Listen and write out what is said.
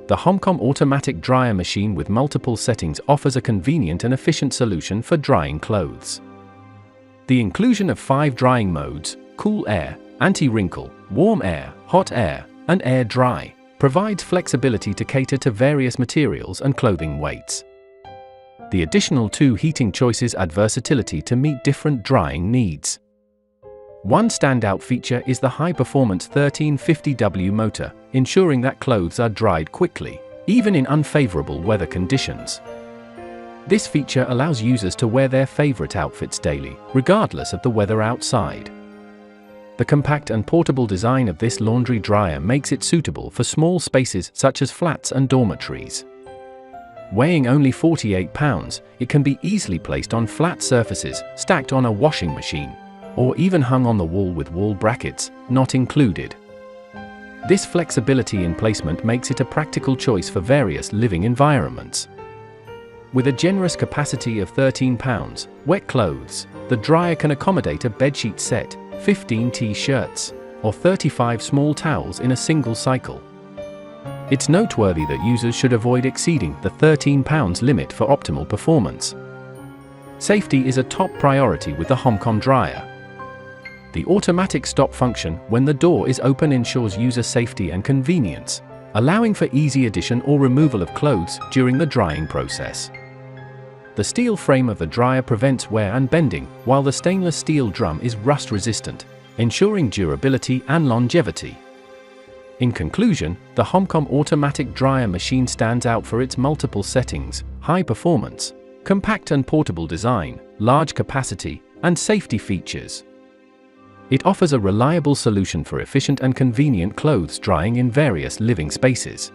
The HOMCOM automatic dryer machine with multiple settings offers a convenient and efficient solution for drying clothes. The inclusion of 5 drying modes, cool air, anti-wrinkle, warm air, hot air, and air dry, provides flexibility to cater to various materials and clothing weights. The additional 2 heating choices add versatility to meet different drying needs. One standout feature is the high-performance 1350W motor, ensuring that clothes are dried quickly, even in unfavorable weather conditions. This feature allows users to wear their favorite outfits daily, regardless of the weather outside. The compact and portable design of this laundry dryer makes it suitable for small spaces such as flats and dormitories. Weighing only 48 pounds, it can be easily placed on flat surfaces, stacked on a washing machine, or even hung on the wall with wall brackets, not included. This flexibility in placement makes it a practical choice for various living environments. With a generous capacity of 13 pounds, wet clothes, the dryer can accommodate a bedsheet set, 15 t-shirts, or 35 small towels in a single cycle. It's noteworthy that users should avoid exceeding the 13 pounds limit for optimal performance. Safety is a top priority with the HOMCOM dryer. The automatic stop function when the door is open ensures user safety and convenience, allowing for easy addition or removal of clothes during the drying process. The steel frame of the dryer prevents wear and bending, while the stainless steel drum is rust-resistant, ensuring durability and longevity. In conclusion, the HOMCOM automatic dryer machine stands out for its multiple settings, high performance, compact and portable design, large capacity, and safety features. It offers a reliable solution for efficient and convenient clothes drying in various living spaces.